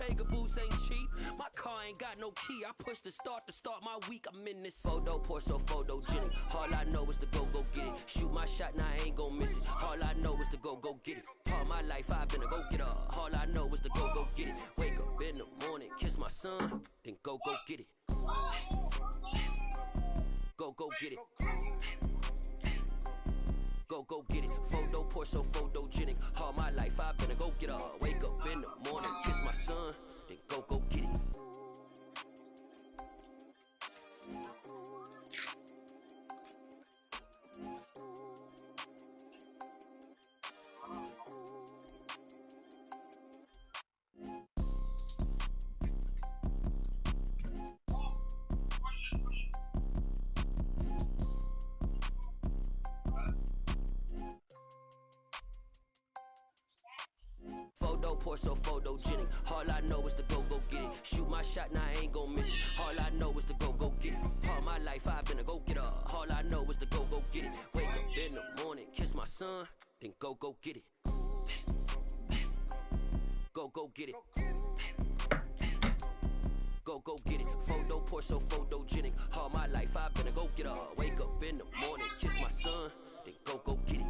Vegaboos ain't cheap. My car ain't got no key. I push the start to start my week. I'm in this photo, pour so photogenic. All I know is to go get it. Shoot my shot, now I ain't gon' miss it. All I know is to go get it. All my life I've been a go-getter. All I know is to go get it. Wake up in the morning, kiss my son, then go get it. Go get it. Go get it. Photo, pour so photogenic. All my life I've been a go-getter. Wake up in the morning, kiss my son, then go get it. Photo, pour so photogenic. All I know is to go get it. Shoot my shot, now I ain't gon' miss it. All I know is to go get it. All my life I've been a go-getter. All I know is to go get it. Wake up in the morning, kiss my son, then go get it. Go get it. Go get it. Photo, pour so photogenic. All my life I've been a go-getter. Wake up in the morning, kiss my son, then go get it.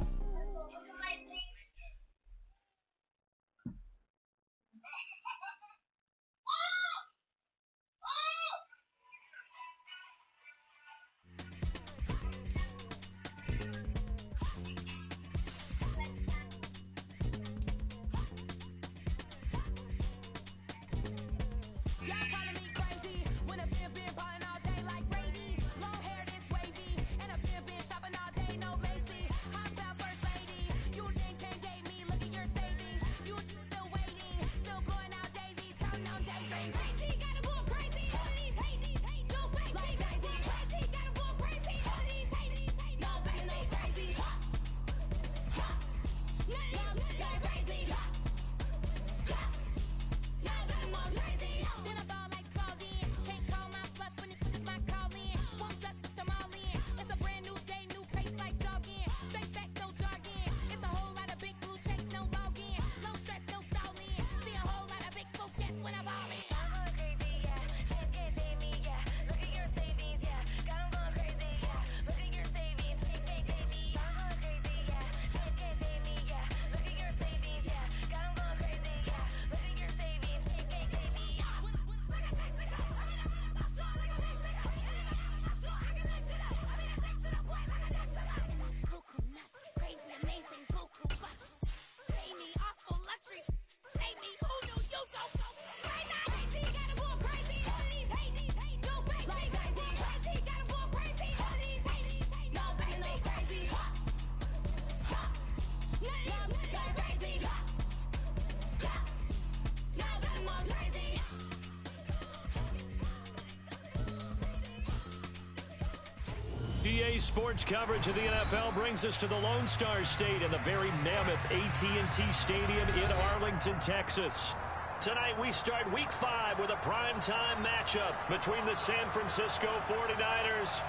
EA Sports coverage of the NFL brings us to the Lone Star State in the very mammoth AT&T Stadium in Arlington, Texas. Tonight we start Week 5 with a primetime matchup between the San Francisco 49ers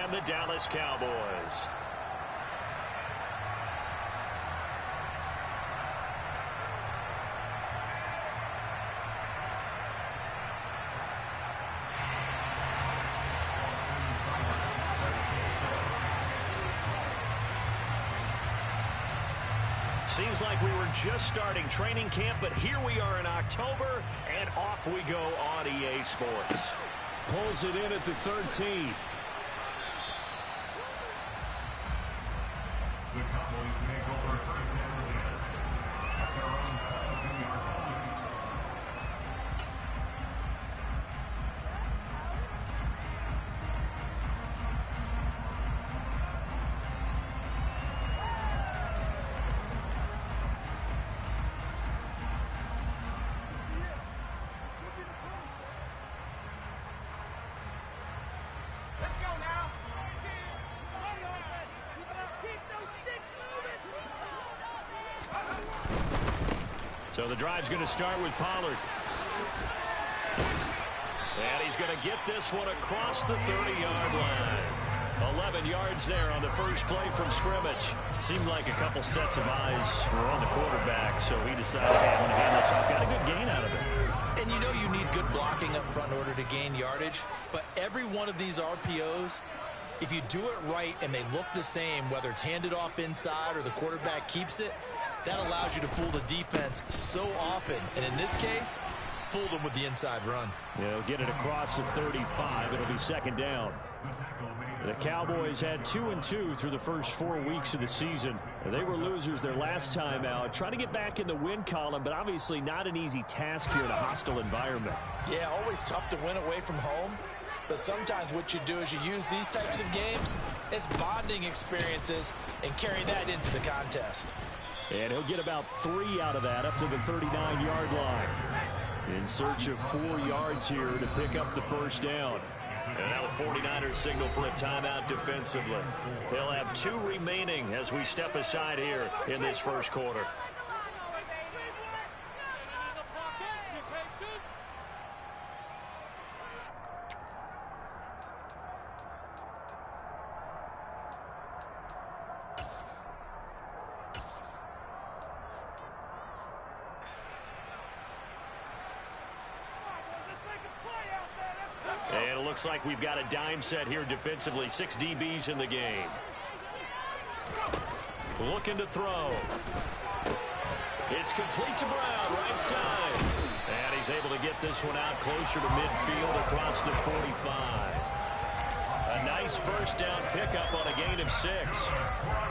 and the Dallas Cowboys. Seems like we were just starting training camp, but here we are in October, and off we go on EA Sports. Pulls it in at the 13. The Cowboys make over first down again. At their own 12-yard line. So the drive's going to start with Pollard. And he's going to get this one across the 30-yard line. 11 yards there on the first play from scrimmage. Seemed like a couple sets of eyes were on the quarterback, so he decided, hey, I'm going to hand this off. Got a good gain out of it. And you blocking up front in order to gain yardage. But every one of these RPOs, if you do it right and they look the same, whether it's handed off inside or the quarterback keeps it, that allows you to fool the defense so often. And in this case, fooled them with the inside run. They'll get it across the 35. It'll be second down. The Cowboys had 2-2 through the first 4 weeks of the season. They were losers their last time out, trying to get back in the win column, but obviously not an easy task here in a hostile environment. Yeah, always tough to win away from home. But sometimes what you do is you use these types of games as bonding experiences and carry that into the contest. And he'll get about 3 out of that, up to the 39-yard line. In search of 4 yards here to pick up the first down. And now the 49ers signal for a timeout defensively. They'll have 2 remaining as we step aside here in this first quarter. And it looks like we've got a dime set here defensively. 6 DBs in the game. Looking to throw. It's complete to Brown, right side. And he's able to get this one out closer to midfield across the 45. A nice first down pickup on a gain of 6.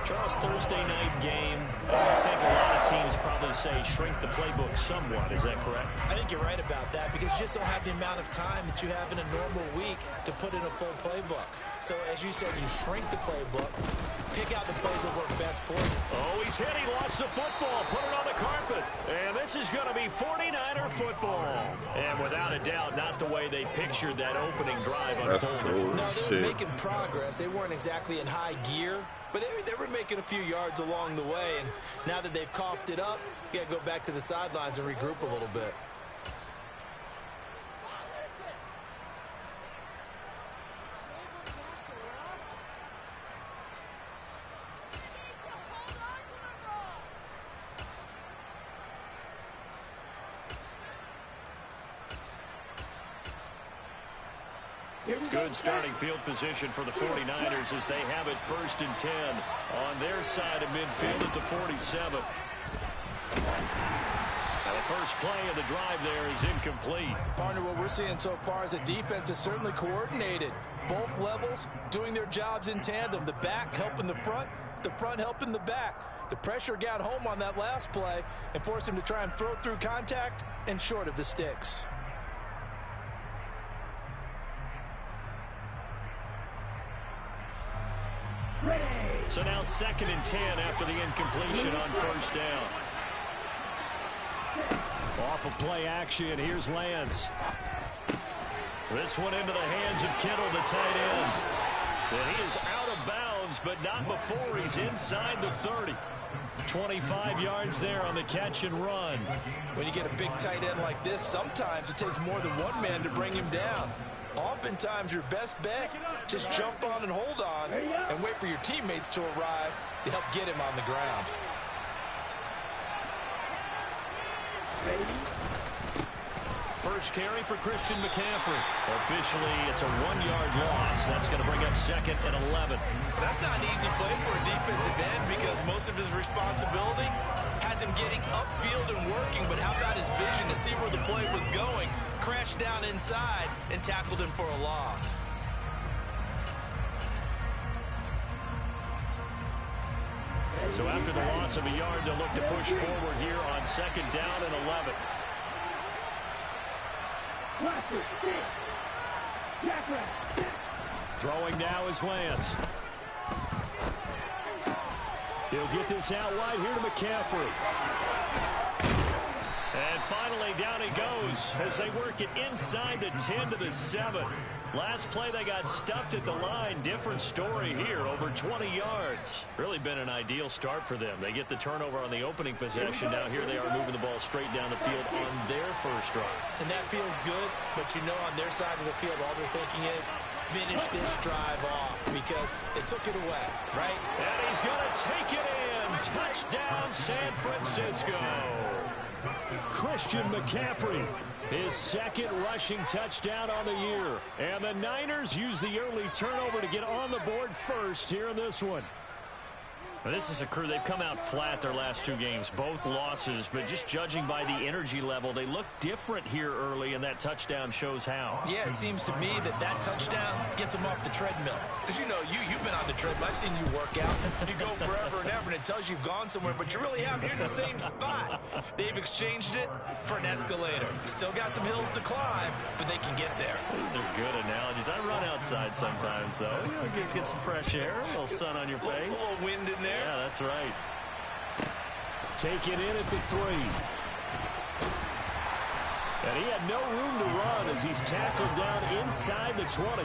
Charles, Thursday night game, I think a lot of teams probably say shrink the playbook somewhat. Is that correct? I think you're right about that because you just don't have the amount of time that you have in a normal week to put in a full playbook. So, as you said, you shrink the playbook, pick out the plays that work best for you. Oh, he's hit. He lost the football. Put it on the carpet. And this is going to be 49er football. And without a doubt, not the way they pictured that opening drive unfolding. No, they were making progress. They weren't exactly in high gear, but they were making a few yards along the way. And now that they've coughed it up, you got to go back to the sidelines and regroup a little bit. Good starting field position for the 49ers as they have it 1st and 10 on their side of midfield at the 47. Now the first play of the drive there is incomplete. Partner, what we're seeing so far is the defense is certainly coordinated. Both levels doing their jobs in tandem. The back helping the front helping the back. The pressure got home on that last play and forced him to try and throw through contact and short of the sticks. So now 2nd and 10 after the incompletion on 1st down. Off of play action, here's Lance. This one into the hands of Kittle, the tight end. And he is out of bounds, but not before he's inside the 30. 25 yards there on the catch and run. When you get a big tight end like this, sometimes it takes more than one man to bring him down. Oftentimes, your best bet, just jump on and hold on and wait for your teammates to arrive to help get him on the ground. First carry for Christian McCaffrey. Officially, it's a 1-yard loss. That's going to bring up 2nd and 11. That's not an easy play for a defensive end because most of his responsibility has him getting upfield and working, but how about his vision to see where the play was going, crashed down inside, and tackled him for a loss. So after the loss of a yard, they'll look to push forward here on 2nd down and 11. Throwing now is Lance. He'll get this out wide here to McCaffrey. And finally, down he goes as they work it inside the 10 to the 7. Last play, they got stuffed at the line. Different story here, over 20 yards. Really been an ideal start for them. They get the turnover on the opening possession. Now here they are moving the ball straight down the field on their first drive. And that feels good, but you know on their side of the field, all they're thinking is, finish this drive off because they took it away, right? And he's going to take it in. Touchdown, San Francisco. Christian McCaffrey, his second rushing touchdown on the year. And the Niners use the early turnover to get on the board first here in this one. Well, this is a crew, they've come out flat their last two games, both losses, but just judging by the energy level, they look different here early, and that touchdown shows how. Yeah, it seems to me that touchdown gets them off the treadmill. Because, you know, you've been on the treadmill. I've seen you work out. You go forever and ever, and it tells you you've gone somewhere, but you really haven't. You're in the same spot. They've exchanged it for an escalator. Still got some hills to climb, but they can get there. These are good analogies. I run outside sometimes, though. You know, get some fresh air, a little sun on your face. A little wind in there. Yeah, that's right. Take it in at the 3. And he had no room to run as he's tackled down inside the 20.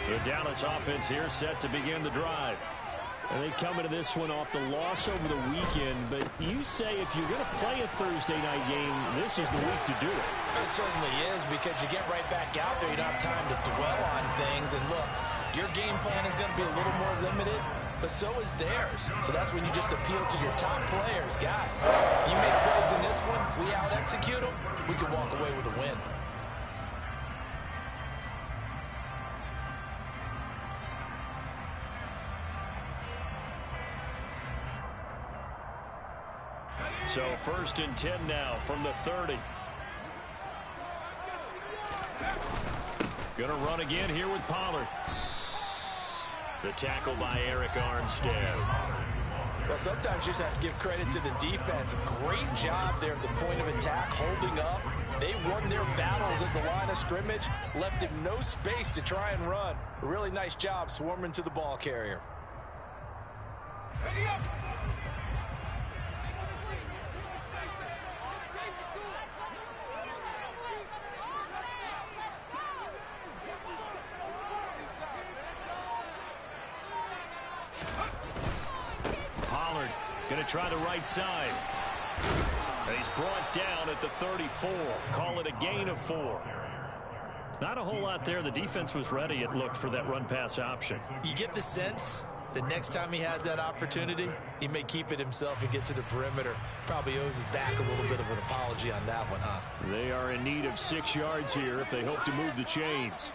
The Dallas offense here set to begin the drive. And they come into this one off the loss over the weekend, but you say if you're going to play a Thursday night game, this is the week to do it. It certainly is, because you get right back out there. You don't have time to dwell on things. And look, your game plan is going to be a little more limited, but so is theirs. So that's when you just appeal to your top players. Guys, you make plays in this one, we out-execute them, we can walk away with a win. So 1st and 10 now from the 30. Gonna run again here with Pollard. The tackle by Eric Armstead. Well, sometimes you just have to give credit to the defense. Great job there at the point of attack, holding up. They won their battles at the line of scrimmage, left him no space to try and run. A really nice job swarming to the ball carrier. Going to try the right side. And he's brought down at the 34. Call it a gain of 4. Not a whole lot there. The defense was ready, it looked, for that run-pass option. You get the sense the next time he has that opportunity, he may keep it himself and get to the perimeter. Probably owes his back a little bit of an apology on that one, huh? They are in need of 6 yards here if they hope to move the chains.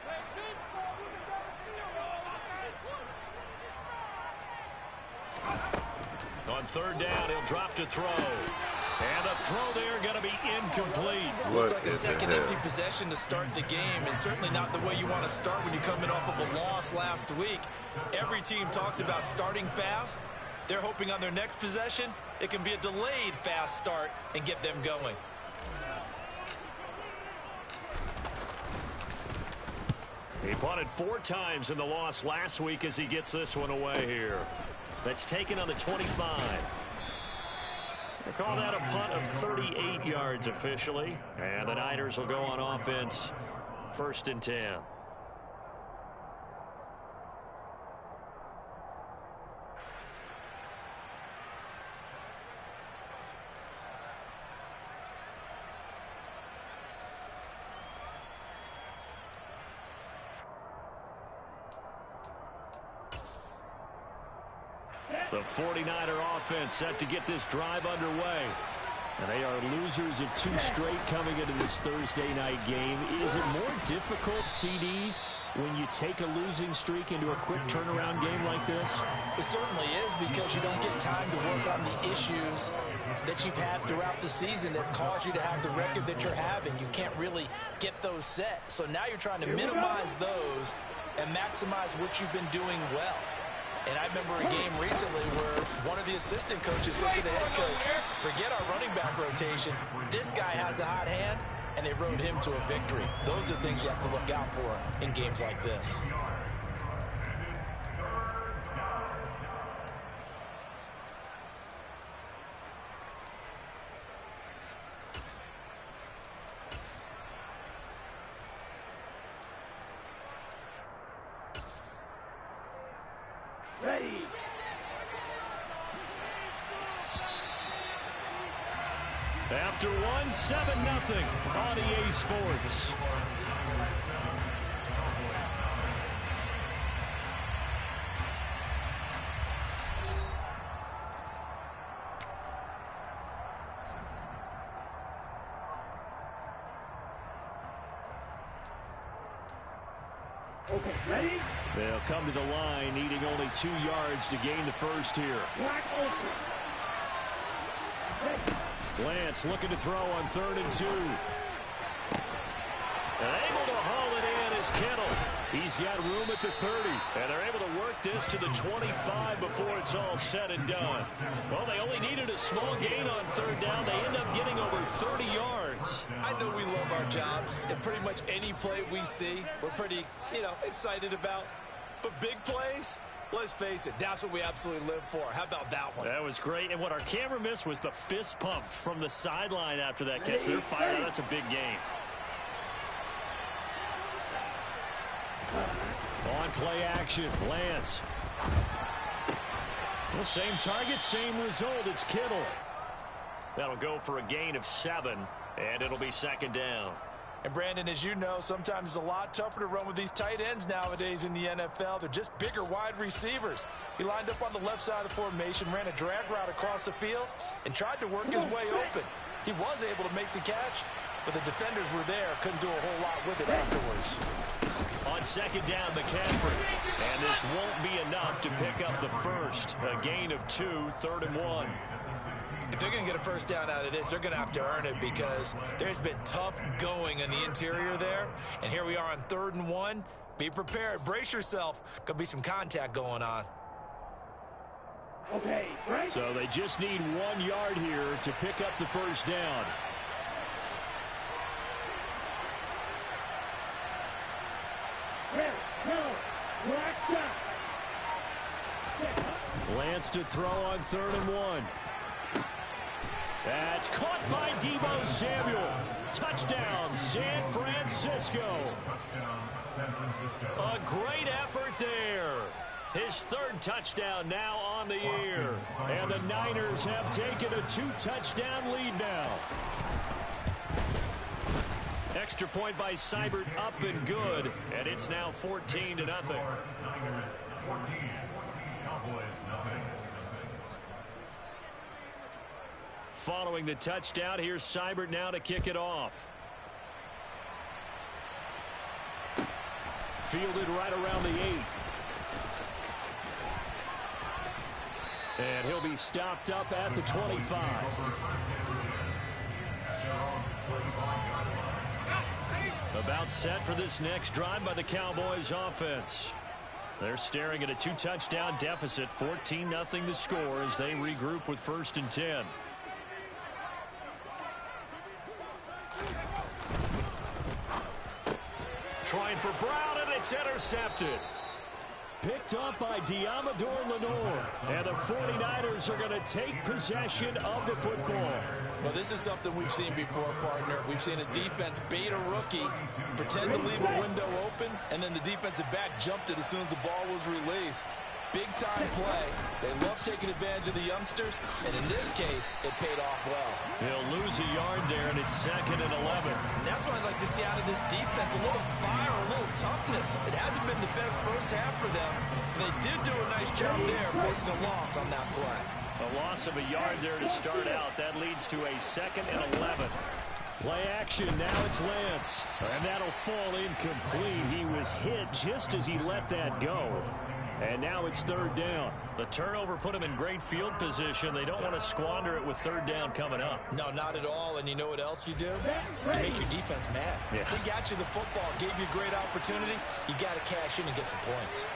On 3rd down, he'll drop to throw. And the throw there going to be incomplete. Looks like a second empty possession to start the game, and certainly not the way you want to start when you're coming off of a loss last week. Every team talks about starting fast. They're hoping on their next possession, it can be a delayed fast start and get them going. He punted 4 times in the loss last week as he gets this one away here. That's taken on the 25. They call that a punt of 38 yards officially. And the Niners will go on offense 1st and 10. The 49er offense set to get this drive underway. And they are losers of 2 straight coming into this Thursday night game. Is it more difficult, CD, when you take a losing streak into a quick turnaround game like this? It certainly is, because you don't get time to work on the issues that you've had throughout the season that caused you to have the record that you're having. You can't really get those set. So now you're trying to minimize those and maximize what you've been doing well. And I remember a game recently where one of the assistant coaches said to the head coach, forget our running back rotation. This guy has a hot hand, and they rode him to a victory. Those are things you have to look out for in games like this. After one, 7-0 on EA Sports. Okay, ready? They'll come to the line, needing only 2 yards to gain the first here. Lance looking to throw on 3rd and 2. And able to haul it in is Kittle. He's got room at the 30. And they're able to work this to the 25 before it's all said and done. Well, they only needed a small gain on 3rd down. They end up getting over 30 yards. I know we love our jobs, and pretty much any play we see, we're pretty, excited about. But big plays, let's face it, that's what we absolutely live for. How about that one? That was great. And what our camera missed was the fist pump from the sideline after that catch. They're fired. That's a big game. On play action, Lance. Well, same target, same result. It's Kittle. That'll go for a gain of 7, and it'll be 2nd down. And Brandon, as you know, sometimes it's a lot tougher to run with these tight ends nowadays in the NFL. They're just bigger wide receivers. He lined up on the left side of the formation, ran a drag route across the field, and tried to work his way open. He was able to make the catch, but the defenders were there, couldn't do a whole lot with it afterwards. On 2nd down, McCaffrey. And this won't be enough to pick up the first. A gain of 2, 3rd and 1. If they're going to get a first down out of this, they're going to have to earn it because there's been tough going in the interior there. And here we are on 3rd and 1. Be prepared. Brace yourself. Could be some contact going on. Okay, right? So they just need 1 yard here to pick up the first down. Lance to throw on 3rd and 1. That's caught by Deebo Samuel. Touchdown, San Francisco. A great effort there. His 3rd touchdown now on the year. And the Niners have taken a 2-touchdown lead now. Extra point by Seibert, up and good. And it's now 14-0. Following the touchdown, here's Seibert now to kick it off. Fielded right around the 8. And he'll be stopped up at the 25. About set for this next drive by the Cowboys offense. They're staring at a 2-touchdown deficit, 14-0 the score as they regroup with 1st and 10. Trying for Brown, and it's intercepted. Picked up by Diamador Lenore. And the 49ers are going to take possession of the football. Well, this is something we've seen before, partner. We've seen a defense bait a rookie, pretend to leave a window open, and then the defensive back jumped it as soon as the ball was released. Big-time play. They love taking advantage of the youngsters, and in this case, it paid off well. He'll lose a yard there, and it's 2nd and 11. And that's what I'd like to see out of this defense, a little fire, a little toughness. It hasn't been the best first half for them, but they did do a nice job there, forcing a loss on that play. A loss of a yard there to start out. That leads to a 2nd and 11. Play action, now it's Lance. And that'll fall incomplete. He was hit just as he let that go. And now it's 3rd down. The turnover put him in great field position. They don't want to squander it with 3rd down coming up. No, not at all. And you know what else you do? You make your defense mad. Yeah. They got you the football, gave you a great opportunity. You got to cash in and get some points.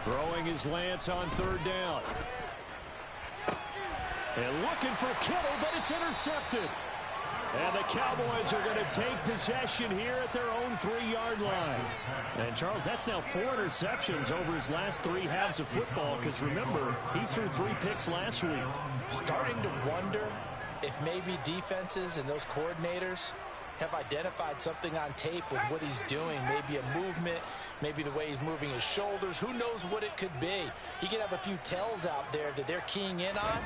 Throwing his Lance on 3rd down. And looking for Kittle, but it's intercepted. And the Cowboys are going to take possession here at their own 3-yard line. And, Charles, that's now 4 interceptions over his last 3 halves of football, because, remember, he threw 3 picks last week. Starting to wonder if maybe defenses and those coordinators have identified something on tape with what he's doing. Maybe a movement, maybe the way he's moving his shoulders. Who knows what it could be? He could have a few tells out there that they're keying in on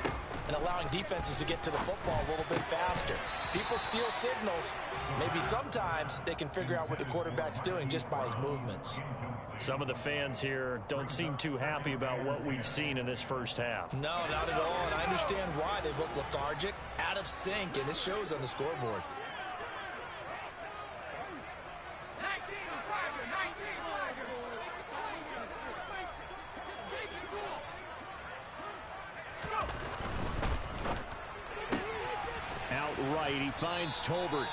and allowing defenses to get to the football a little bit faster. People steal signals. Maybe sometimes they can figure out what the quarterback's doing just by his movements. Some of the fans here don't seem too happy about what we've seen in this first half. No, not at all, and I understand why. They look lethargic, out of sync, and it shows on the scoreboard. Outright, he finds Tolbert.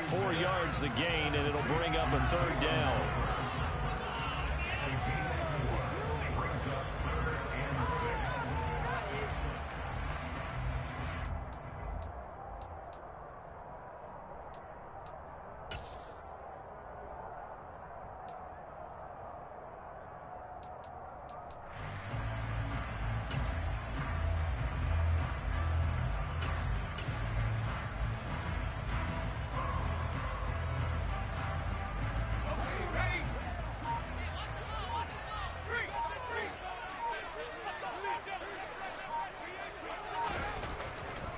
4 yards the gain, and it'll bring up a third down.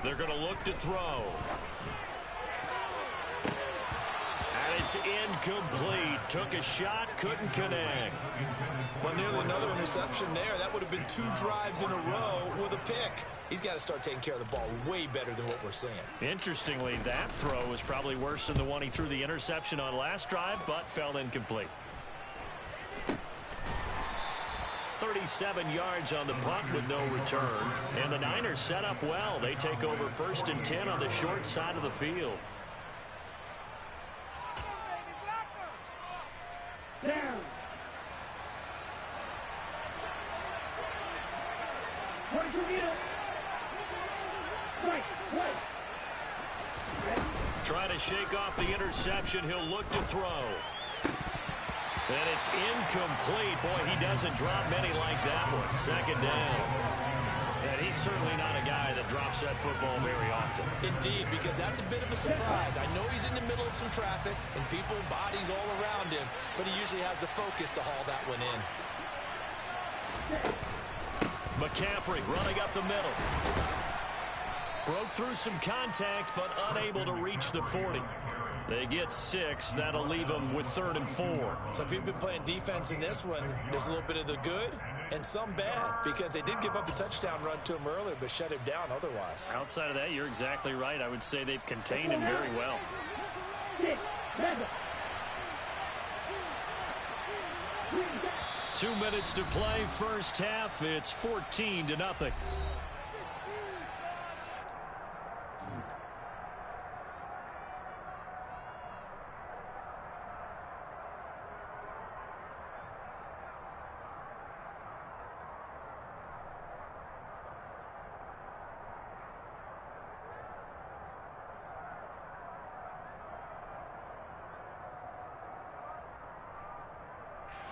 They're going to look to throw. And it's incomplete. Took a shot, couldn't connect. Well, nearly another interception there. That would have been 2 drives in a row with a pick. He's got to start taking care of the ball way better than what we're seeing. Interestingly, that throw was probably worse than the one he threw the interception on last drive, but fell incomplete. 37 yards on the punt with no return. And the Niners set up well. They take over 1st and 10 on the short side of the field. Down. Trying to shake off the interception. He'll look to throw. And it's incomplete. Boy, he doesn't drop many like that one. 2nd down. And he's certainly not a guy that drops that football very often. Indeed, because that's a bit of a surprise. I know he's in the middle of some traffic and people, bodies all around him, but he usually has the focus to haul that one in. McCaffrey running up the middle. Broke through some contact, but unable to reach the 40. They get 6. That'll leave them with 3rd and 4. So if you've been playing defense in this one, there's a little bit of the good and some bad, because they did give up the touchdown run to him earlier, but shut him down otherwise. Outside of that, you're exactly right. I would say they've contained him very well. 2 minutes to play, first half. It's 14-0.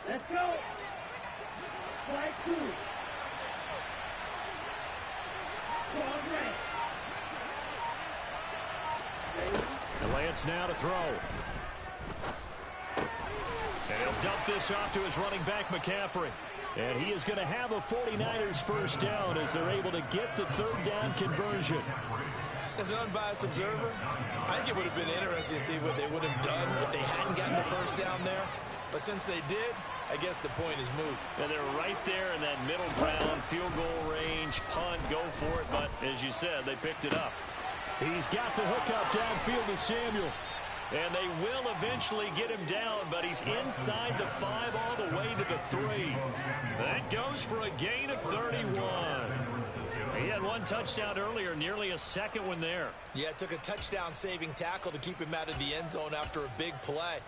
Let's go. Strike 2. And Lance now to throw. And he'll dump this off to his running back, McCaffrey. And he is going to have a 49ers first down as they're able to get the 3rd down conversion. As an unbiased observer, I think it would have been interesting to see what they would have done if they hadn't gotten the first down there. But since they did, I guess the point is moot. And they're right there in that middle ground, field goal range, punt, go for it. But as you said, they picked it up. He's got the hook up downfield to Samuel. And they will eventually get him down, but he's inside the 5 all the way to the 3. That goes for a gain of 31. He had 1 touchdown earlier, nearly a 2nd one there. Yeah, it took a touchdown-saving tackle to keep him out of the end zone after a big play.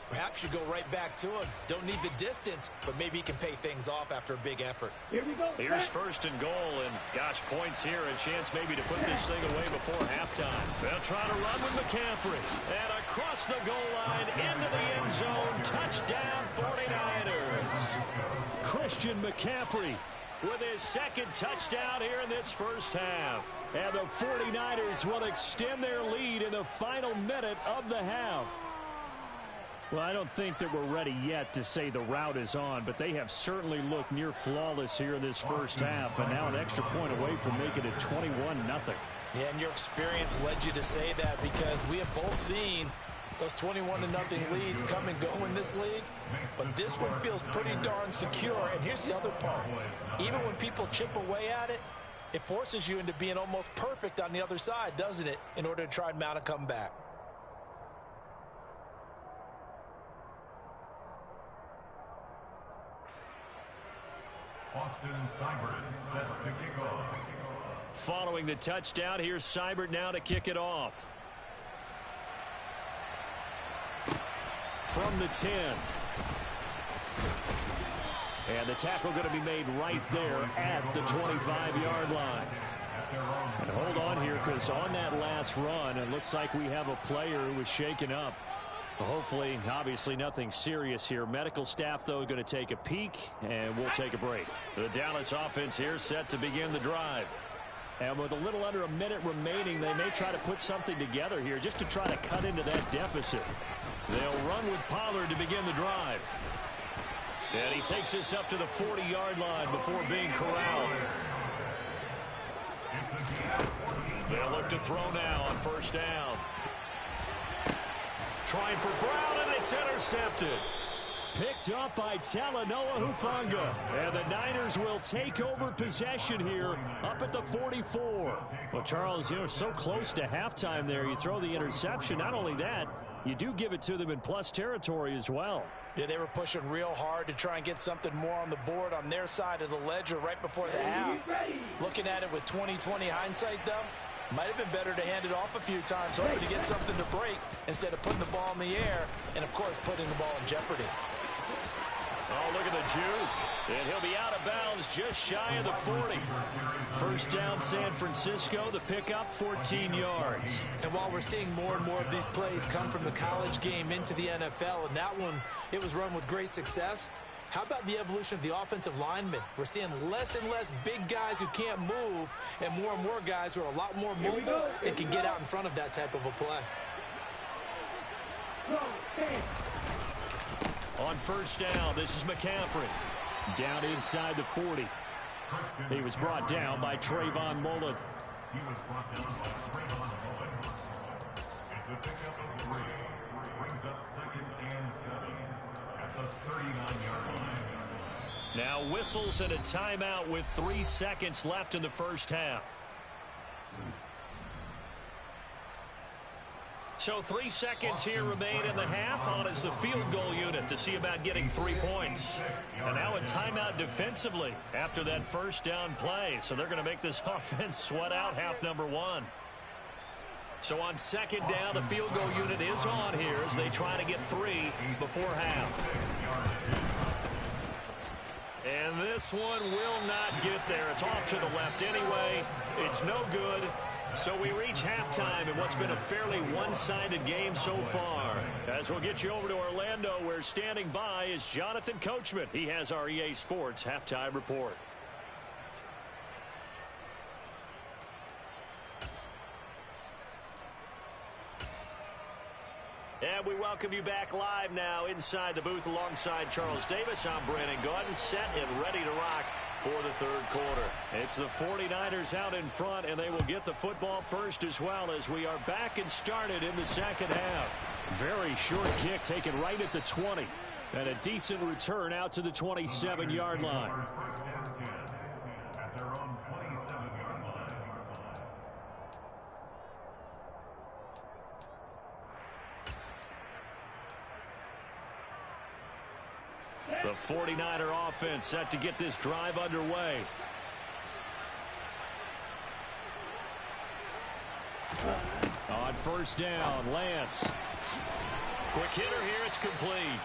Perhaps you go right back to him. Don't need the distance, but maybe he can pay things off after a big effort. Here we go. Here's 1st and goal, and gosh, points here, a chance maybe to put this thing away before halftime. They'll try to run with McCaffrey. And across the goal line, into the end zone, touchdown 49ers. Christian McCaffrey with his 2nd touchdown here in this first half. And the 49ers will extend their lead in the final minute of the half. Well, I don't think that we're ready yet to say the route is on, but they have certainly looked near flawless here in this first half, and now an extra point away from making it 21-0. Yeah, and your experience led you to say that, because we have both seen those 21-0 leads come and go in this league, but this one feels pretty darn secure. And here's the other part. Even when people chip away at it, it forces you into being almost perfect on the other side, doesn't it, in order to try and mount a comeback. Austin Seibert set to kick off. Following the touchdown, here's Seibert now to kick it off. From the 10. And the tackle going to be made right there at the 25-yard line. And hold on here, because on that last run, it looks like we have a player who was shaken up. Hopefully, obviously, nothing serious here. Medical staff, though, going to take a peek, and we'll take a break. The Dallas offense here set to begin the drive. And with a little under a minute remaining, they may try to put something together here just to try to cut into that deficit. They'll run with Pollard to begin the drive. And he takes this up to the 40-yard line before being corralled. They'll look to throw now on first down. Trying for Brown, and it's intercepted. Picked up by Talanoa Hufanga. And the Niners will take over possession here up at the 44. Well, Charles, you know, so close to halftime there. You throw the interception. Not only that, you do give it to them in plus territory as well. Yeah, they were pushing real hard to try and get something more on the board on their side of the ledger right before the half. Looking at it with 20/20 hindsight, though, might have been better to hand it off a few times, hoping to get something to break instead of putting the ball in the air and, of course, putting the ball in jeopardy. Oh, look at the juke. And he'll be out of bounds just shy of the 40. First down, San Francisco. The pickup, 14 yards. And while we're seeing more and more of these plays come from the college game into the NFL, and that one, it was run with great success, how about the evolution of the offensive linemen? We're seeing less and less big guys who can't move and more guys who are a lot more mobile and can get out in front of that type of a play. On first down, this is McCaffrey. Down inside the 40. He was brought down by Trayvon Mullen. He was brought down by Trayvon Mullen. It's a pickup of 3. Brings up 2nd and 7 at the 39-yard line. Now whistles and a timeout with 3 seconds left in the first half. So 3 seconds here remain in the half on as the field goal unit to see about getting 3 points. And now a timeout defensively after that first down play. So they're going to make this offense sweat out half number 1. So on second down, the field goal unit is on here as they try to get 3 before half. And this one will not get there. It's off to the left anyway. It's no good. So we reach halftime in what's been a fairly one-sided game so far. As we'll get you over to Orlando, where standing by is Jonathan Coachman. He has our EA Sports halftime report. And we welcome you back live now inside the booth alongside Charles Davis. I'm Brandon Gaudin, set and ready to rock for the third quarter. It's the 49ers out in front, and they will get the football first as well as we are back and started in the second half. Very short kick taken right at the 20. And a decent return out to the 27-yard line. First and 10 at their own 27-yard line. The 49er offense set to get this drive underway. On first down, Lance. Quick hitter here, it's complete.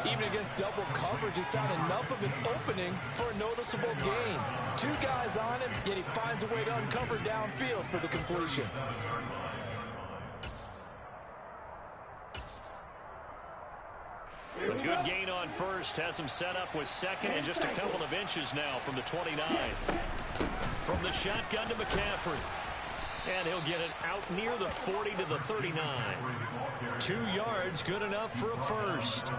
Even against double coverage, he found enough of an opening for a noticeable gain. 2 guys on him, yet he finds a way to uncover downfield for the completion. A good gain on first has him set up with second and just a couple of inches now from the 29. From the shotgun to McCaffrey. And he'll get it out near the 40 to the 39. 2 yards, good enough for a first.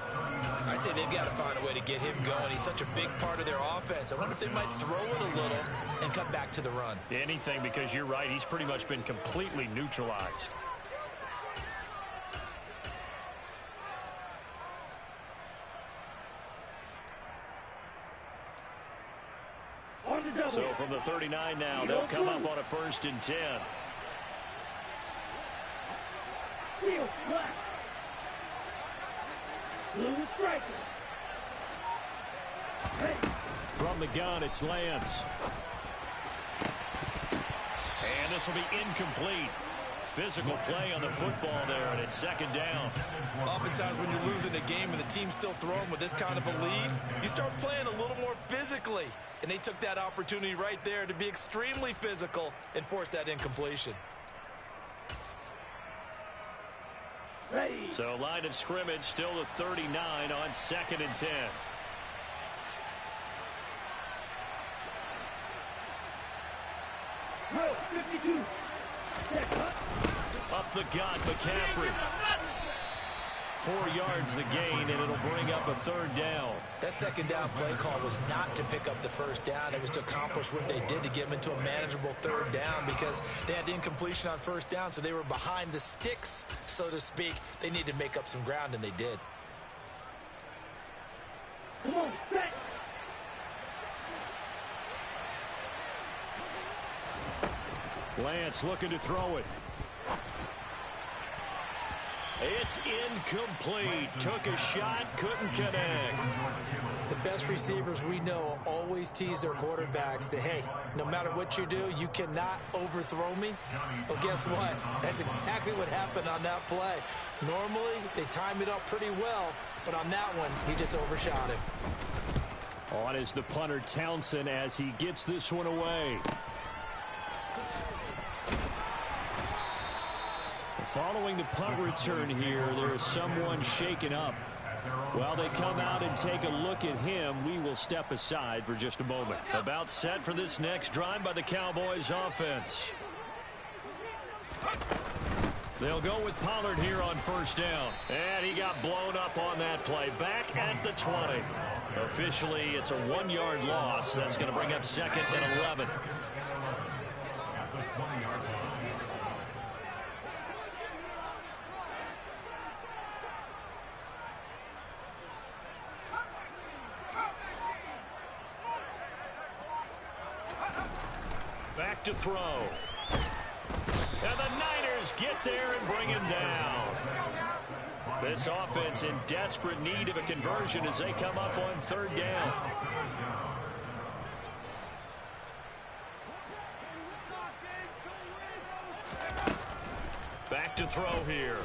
I'd say they've got to find a way to get him going. He's such a big part of their offense. I wonder if they might throw it a little and come back to the run. Anything, because you're right. He's pretty much been completely neutralized. So from the 39 now, they'll come up on a 1st and 10. Field left. Blue striker. Hey. From the gun, it's Lance. And this will be incomplete. Physical play on the football there, and it's 2nd down. Oftentimes when you're losing a game and the team's still throwing with this kind of a lead, you start playing a little more physically. And they took that opportunity right there to be extremely physical and force that incompletion. Ready. So line of scrimmage still the 39 on 2nd and 10. No, 52. Up the gut, McCaffrey. 4 yards the gain, and it'll bring up a 3rd down. That 2nd down play call was not to pick up the 1st down. It was to accomplish what they did to get them into a manageable 3rd down because they had incompletion on 1st down, so they were behind the sticks, so to speak. They needed to make up some ground, and they did. Come on, set. Lance looking to throw it. It's incomplete. Took a shot, couldn't connect. The best receivers we know always tease their quarterbacks that, hey, no matter what you do, you cannot overthrow me. Well, guess what? That's exactly what happened on that play. Normally, they time it up pretty well, but on that one, he just overshot him. On is the punter Townsend as he gets this one away. Following the punt return here, there is someone shaken up. While they come out and take a look at him, we will step aside for just a moment. About set for this next drive by the Cowboys offense. They'll go with Pollard here on 1st down. And he got blown up on that play. Back at the 20. Officially, it's a 1-yard loss. That's going to bring up 2nd and 11. Back to throw. And the Niners get there and bring him down. This offense in desperate need of a conversion as they come up on 3rd down. Back to throw here.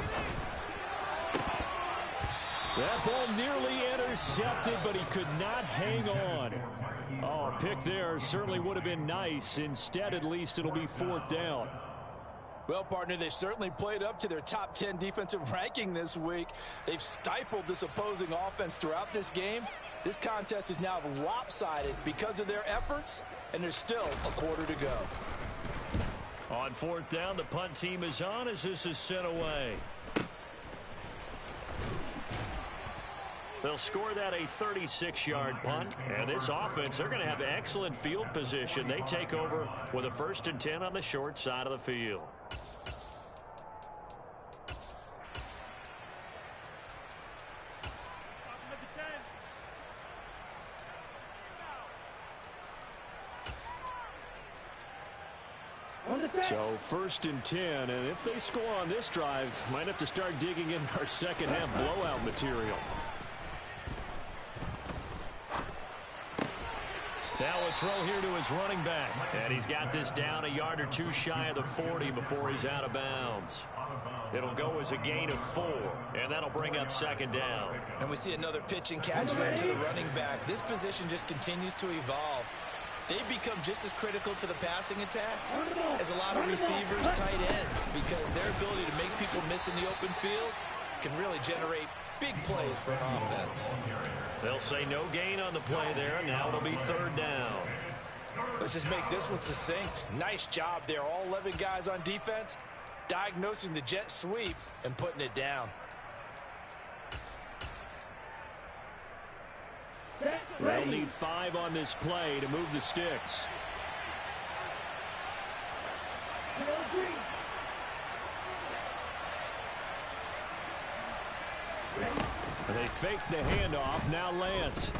That ball nearly intercepted, but he could not hang on. Oh, a pick there certainly would have been nice. Instead, at least it'll be 4th down. Well, partner, they've certainly played up to their top 10 defensive ranking this week. They've stifled this opposing offense throughout this game. This contest is now lopsided because of their efforts, and there's still a quarter to go. On 4th down, the punt team is on as this is sent away. They'll score that a 36-yard punt. And this offense, they're going to have excellent field position. They take over with a 1st and 10 on the short side of the field. So 1st and 10, and if they score on this drive, might have to start digging in our second half blowout material. Now a throw here to his running back. And he's got this down a yard or 2 shy of the 40 before he's out of bounds. It'll go as a gain of 4, and that'll bring up 2nd down. And we see another pitch and catch there to the running back. This position just continues to evolve. They've become just as critical to the passing attack as a lot of receivers, tight ends, because their ability to make people miss in the open field can really generate big plays for an offense. They'll say no gain on the play there, and now it'll be 3rd down. Let's just make this one succinct. Nice job there. All 11 guys on defense, diagnosing the jet sweep and putting it down. They'll need 5 on this play to move the sticks. They fake the handoff. Now Lance.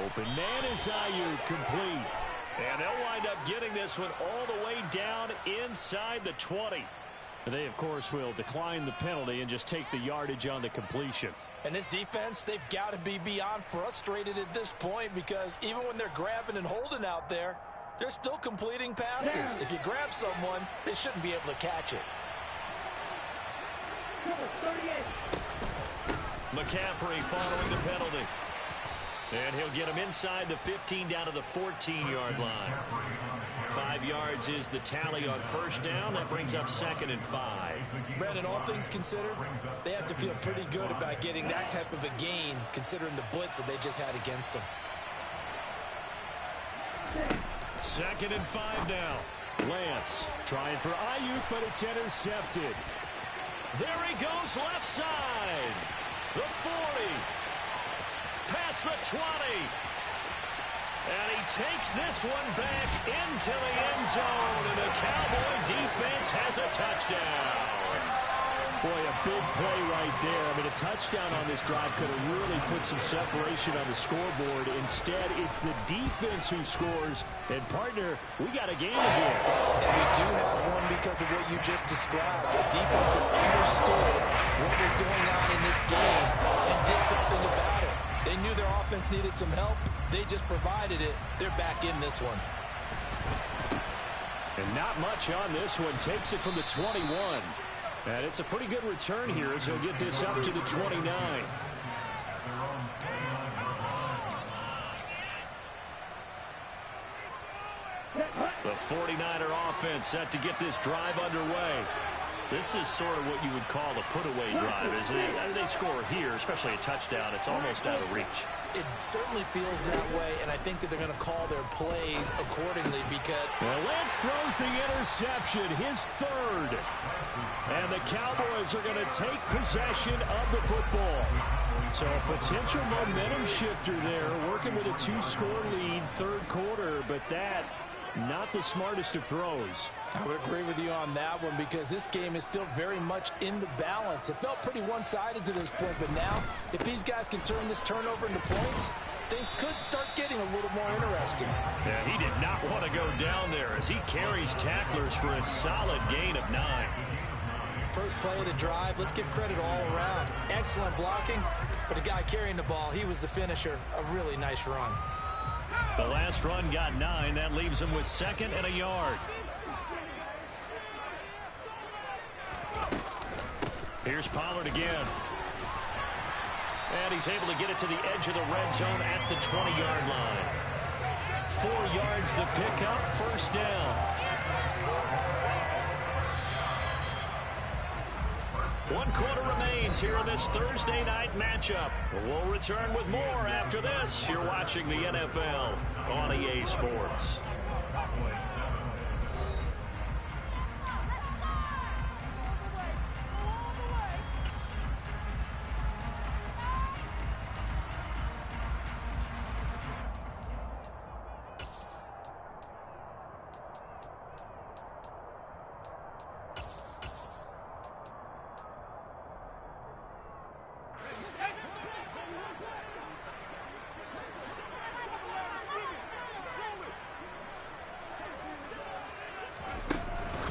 Open man is Ayuk, complete. And they'll wind up getting this one all the way down inside the 20. They, of course, will decline the penalty and just take the yardage on the completion. And this defense, they've got to be beyond frustrated at this point because even when they're grabbing and holding out there, they're still completing passes. If you grab someone, they shouldn't be able to catch it. McCaffrey following the penalty. And he'll get him inside the 15 down to the 14-yard line. 5 yards is the tally on first down. That brings up 2nd and 5. Brandon, all things considered, they have to feel pretty good about getting that type of a gain considering the blitz that they just had against them. 2nd and 5 now. Lance trying for Ayuk, but it's intercepted. There he goes left side. The 40. Past the 20. And he takes this one back into the end zone. And the Cowboy defense has a touchdown. Boy, a big play right there. I mean, a touchdown on this drive could have really put some separation on the scoreboard. Instead, it's the defense who scores. And, partner, we got a game again. And we do have one because of what you just described. A defense that understood what was going on in this game and did something about it. They knew their offense needed some help. They just provided it. They're back in this one. And not much on this one. Takes it from the 21. And it's a pretty good return here as he'll get this up to the 29. The 49er offense set to get this drive underway. This is sort of what you would call a put-away drive. As they score here, especially a touchdown, it's almost out of reach. It certainly feels that way, and I think that they're going to call their plays accordingly because... Well, Lance throws the interception, his 3rd. And the Cowboys are going to take possession of the football. So a potential momentum shifter there, working with a 2-score lead, 3rd quarter, but that, not the smartest of throws. I would agree with you on that one because this game is still very much in the balance. It felt pretty one-sided to this point, but now, if these guys can turn this turnover into points, things could start getting a little more interesting. Yeah, he did not want to go down there as he carries tacklers for a solid gain of 9. First play of the drive, let's give credit all around. Excellent blocking, but the guy carrying the ball, he was the finisher. A really nice run. The last run got 9. That leaves him with 2nd and a yard. Here's Pollard again. And he's able to get it to the edge of the red zone at the 20-yard line. 4 yards the pickup, 1st down. 1 quarter remains here in this Thursday night matchup. We'll return with more after this. You're watching the NFL on EA Sports.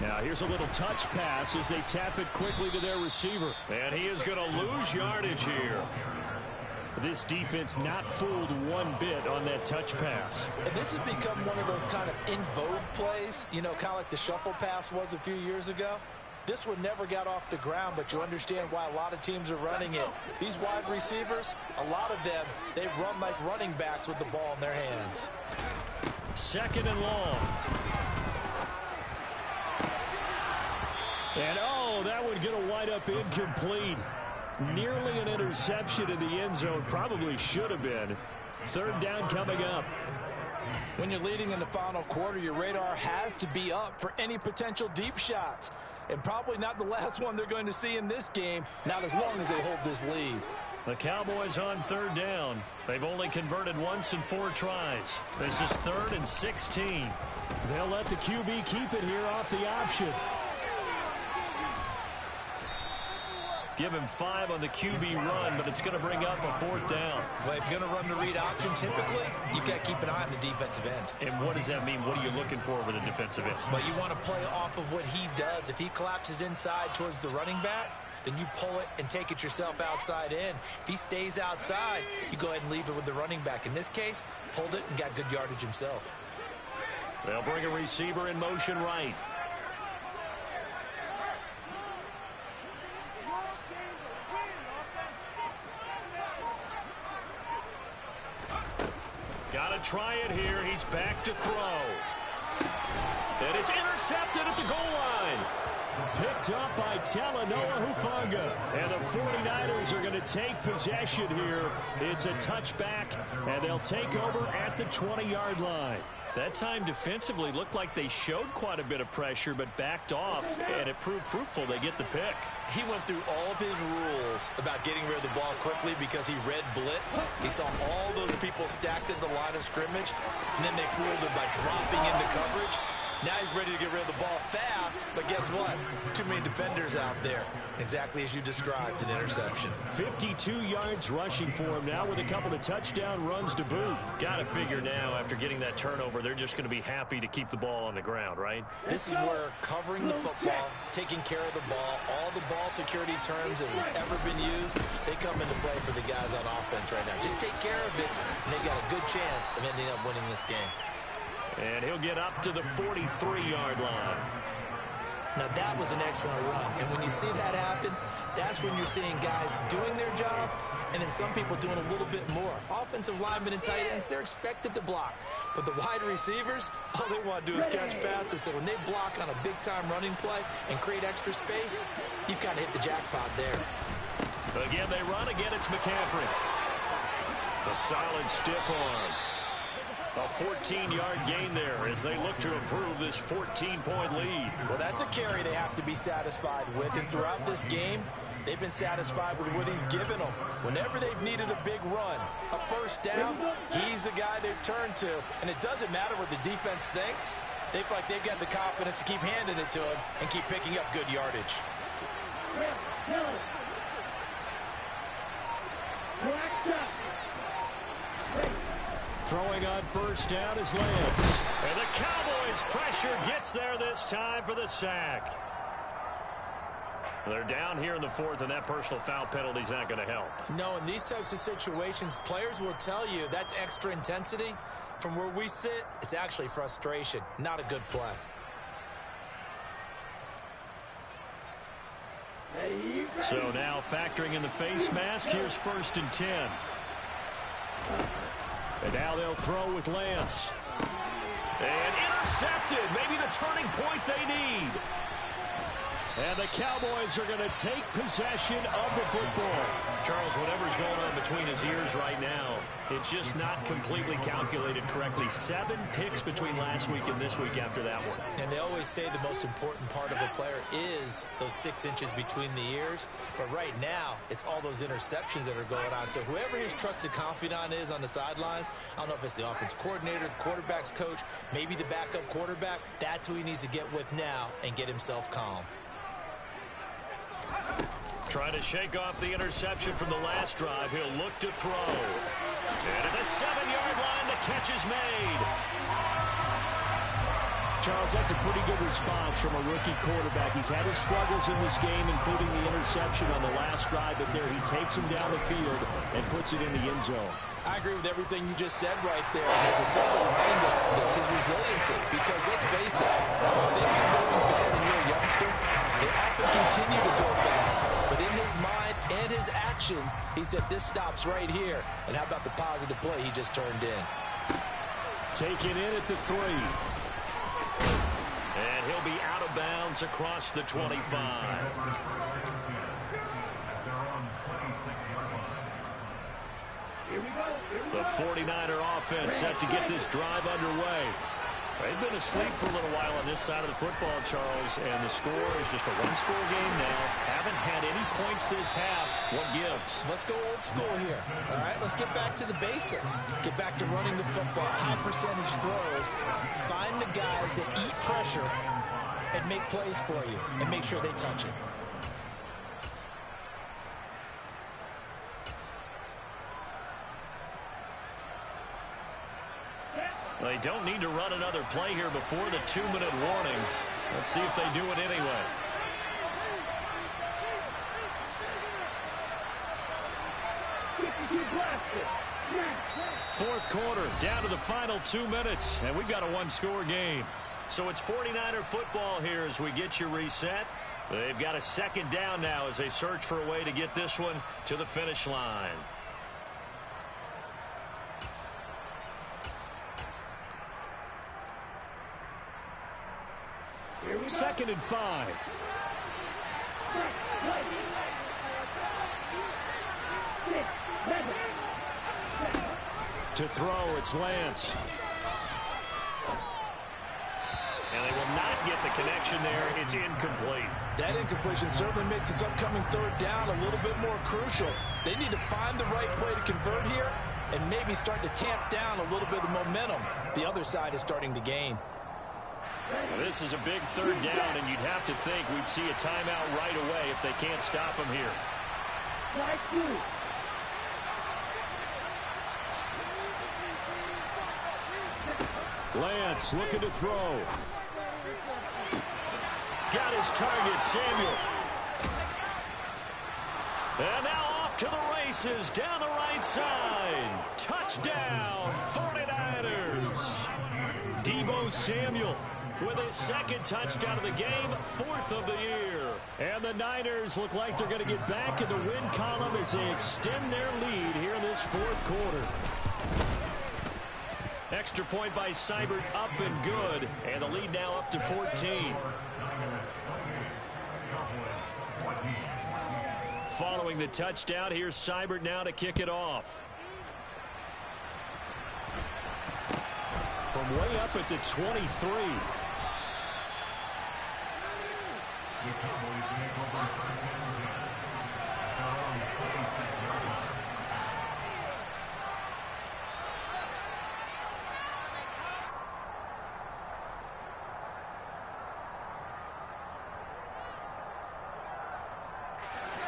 Now here's a little touch pass as they tap it quickly to their receiver. And he is going to lose yardage here. This defense not fooled one bit on that touch pass. And this has become one of those kind of in vogue plays, you know, kind of like the shuffle pass was a few years ago. This one never got off the ground, but you understand why a lot of teams are running it. These wide receivers, a lot of them, they run like running backs with the ball in their hands. 2nd and long. And, oh, that would get a wind up incomplete. Nearly an interception in the end zone. Probably should have been. Third down coming up. When you're leading in the final quarter, your radar has to be up for any potential deep shots. And probably not the last one they're going to see in this game, not as long as they hold this lead. The Cowboys on third down. They've only converted once in 4 tries. This is 3rd and 16. They'll let the QB keep it here off the option. Give him 5 on the QB run, but it's going to bring up a 4th down. Well, if you're going to run the read option, typically, you've got to keep an eye on the defensive end. And what does that mean? What are you looking for with the defensive end? Well, you want to play off of what he does. If he collapses inside towards the running back, then you pull it and take it yourself outside in. If he stays outside, you go ahead and leave it with the running back. In this case, pulled it and got good yardage himself. They'll bring a receiver in motion right. Got to try it here. He's back to throw. And it's intercepted at the goal line. Picked up by Talanoa Hufanga. And the 49ers are going to take possession here. It's a touchback, and they'll take over at the 20-yard line. That time defensively looked like they showed quite a bit of pressure but backed off, and it proved fruitful. They get the pick. He went through all of his rules about getting rid of the ball quickly because he read blitz. He saw all those people stacked at the line of scrimmage, and then they fooled him by dropping into coverage. Now he's ready to get rid of the ball fast, but guess what? Too many defenders out there. Exactly as you described, an interception. 52 yards rushing for him now with a couple of touchdown runs to boot. Got to figure now, after getting that turnover, they're just going to be happy to keep the ball on the ground, right? This is where covering the football, taking care of the ball, all the ball security terms that have ever been used, they come into play for the guys on offense right now. Just take care of it, and they've got a good chance of ending up winning this game. And he'll get up to the 43-yard line. Now, that was an excellent run. And when you see that happen, that's when you're seeing guys doing their job and then some people doing a little bit more. Offensive linemen and tight ends, they're expected to block. But the wide receivers, all they want to do is catch passes. So when they block on a big-time running play and create extra space, you've got to hit the jackpot there. Again, they run. Again, it's McCaffrey. A solid stiff arm. A 14-yard gain there as they look to improve this 14-point lead. Well, that's a carry they have to be satisfied with. And throughout this game, they've been satisfied with what he's given them. Whenever they've needed a big run, a first down, he's the guy they've turned to. And it doesn't matter what the defense thinks. They feel like they've got the confidence to keep handing it to him and keep picking up good yardage. Throwing on first down is Lance. And the Cowboys' pressure gets there this time for the sack. They're down here in the 4th, and that personal foul penalty is not going to help. No, in these types of situations, players will tell you that's extra intensity. From where we sit, it's actually frustration, not a good play. So now factoring in the face mask, here's 1st and 10. And now they'll throw with Lance. And intercepted. Maybe the turning point they need. And the Cowboys are going to take possession of the football. Charles, whatever's going on between his ears right now, it's just not completely calculated correctly. 7 picks between last week and this week after that one. And they always say the most important part of a player is those 6 inches between the ears. But right now, it's all those interceptions that are going on. So whoever his trusted confidant is on the sidelines, I don't know if it's the offense coordinator, the quarterback's coach, maybe the backup quarterback, that's who he needs to get with now and get himself calm. Trying to shake off the interception from the last drive. He'll look to throw. And at the 7-yard line, the catch is made. Charles, that's a pretty good response from a rookie quarterback. He's had his struggles in this game, including the interception on the last drive, but there he takes him down the field and puts it in the end zone. I agree with everything you just said right there. And as a simple reminder, this is resiliency. Because let's face it, when things are going bad and you're a youngster, they often continue to go bad. But in his mind and his actions, he said, this stops right here. And how about the positive play he just turned in? Taken in at the 3. And he'll be out of bounds across the 25. The 49er offense set to get this drive underway. They've been asleep for a little while on this side of the football, Charles, and the score is just a one-score game now. Haven't had any points this half. What gives? Let's go old school here. All right, let's get back to the basics. Get back to running the football, high percentage throws. Find the guys that eat pressure and make plays for you and make sure they touch it. They don't need to run another play here before the 2-minute warning. Let's see if they do it anyway. Fourth quarter, down to the final 2 minutes, and we've got a one-score game. So it's 49er football here as we get you reset. They've got a second down now as they search for a way to get this one to the finish line. Second and 5. To throw, it's Lance. And they will not get the connection there. It's incomplete. That incompletion certainly makes this upcoming third down a little bit more crucial. They need to find the right play to convert here and maybe start to tamp down a little bit of momentum the other side is starting to gain. Well, this is a big third down, and you'd have to think we'd see a timeout right away if they can't stop him here. Lance looking to throw. Got his target, Samuel. And now off to the races down the right side. Touchdown, 49ers. Deebo Samuel with his second touchdown of the game, fourth of the year. And the Niners look like they're going to get back in the win column as they extend their lead here in this fourth quarter. Extra point by Seibert, up and good. And the lead now up to 14. Following the touchdown, here's Seibert now to kick it off. From way up at the 23.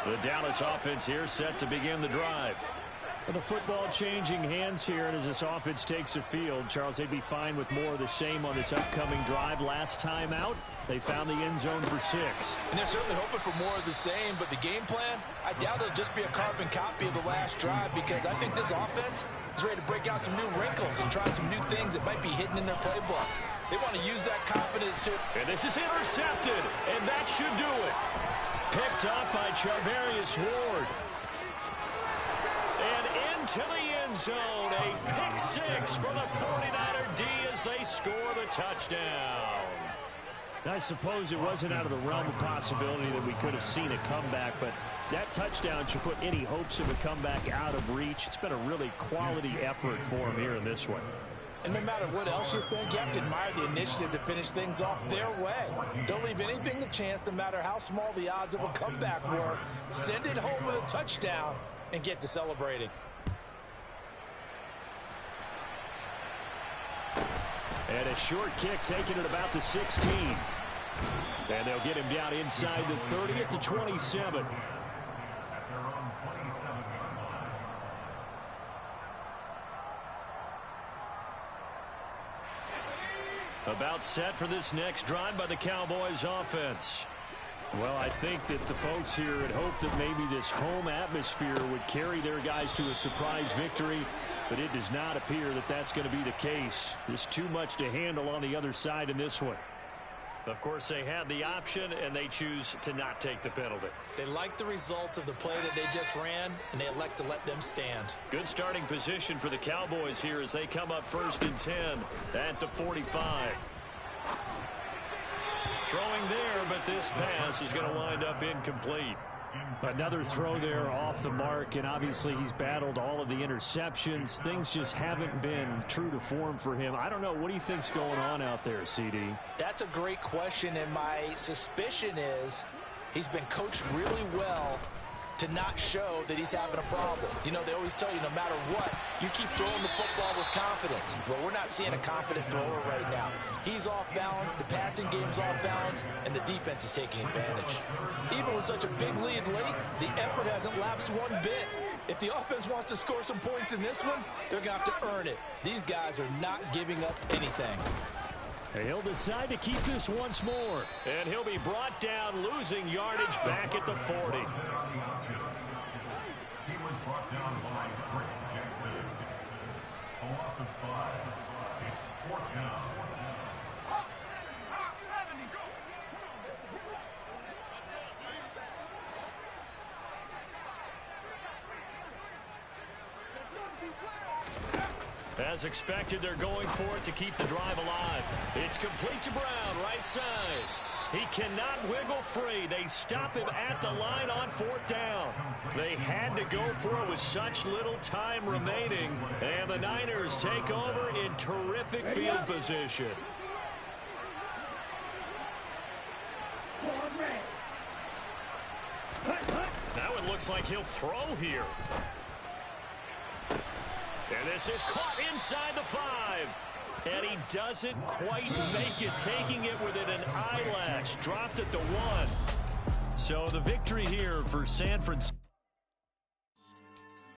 The Dallas offense here set to begin the drive. Well, the football changing hands here, and as this offense takes the field, Charles, they'd be fine with more of the same on this upcoming drive. Last time out, they found the end zone for 6. And they're certainly hoping for more of the same, but the game plan, I doubt it'll just be a carbon copy of the last drive, because I think this offense is ready to break out some new wrinkles and try some new things that might be hidden in their playbook. They want to use that confidence to... And this is intercepted, and that should do it. Picked up by Charvarius Ward. And into the end zone, a pick 6 for the 49er D as they score the touchdown. I suppose it wasn't out of the realm of possibility that we could have seen a comeback, but that touchdown should put any hopes of a comeback out of reach. It's been a really quality effort for him here in this one. And no matter what else you think, you have to admire the initiative to finish things off their way. Don't leave anything to chance, no matter how small the odds of a comeback were. Send it home with a touchdown and get to celebrating. And a short kick taken at about the 16. And they'll get him down inside the 30 at the 27. About set for this next drive by the Cowboys offense. Well, I think that the folks here had hoped that maybe this home atmosphere would carry their guys to a surprise victory, but it does not appear that that's going to be the case. There's too much to handle on the other side in this one. Of course, they had the option, and they choose to not take the penalty. They like the results of the play that they just ran, and they elect to let them stand. Good starting position for the Cowboys here as they come up 1st and 10 at the 45. Throwing there, but this pass is going to wind up incomplete. Another throw there off the mark, and obviously he's battled all of the interceptions. Things just haven't been true to form for him. I don't know. What do you think's going on out there, CD? That's a great question, and my suspicion is he's been coached really well to not show that he's having a problem. You know, they always tell you no matter what, you keep throwing the football with confidence. Well, we're not seeing a confident thrower right now. He's off balance, the passing game's off balance, and the defense is taking advantage. Even with such a big lead late, the effort hasn't lapsed one bit. If the offense wants to score some points in this one, they're going to have to earn it. These guys are not giving up anything. He'll decide to keep this once more. And he'll be brought down, losing yardage back at the 40. He was brought down by Frank Jackson. A loss of 5. It's 4th down. As expected, they're going for it to keep the drive alive. It's complete to Brown, right side. He cannot wiggle free. They stop him at the line on 4th down. They had to go for it with such little time remaining. And the Niners take over in terrific field position. Now it looks like he'll throw here. And this is caught inside the 5. And he doesn't quite make it, taking it within an eyelash. Dropped at the 1. So the victory here for San Francisco.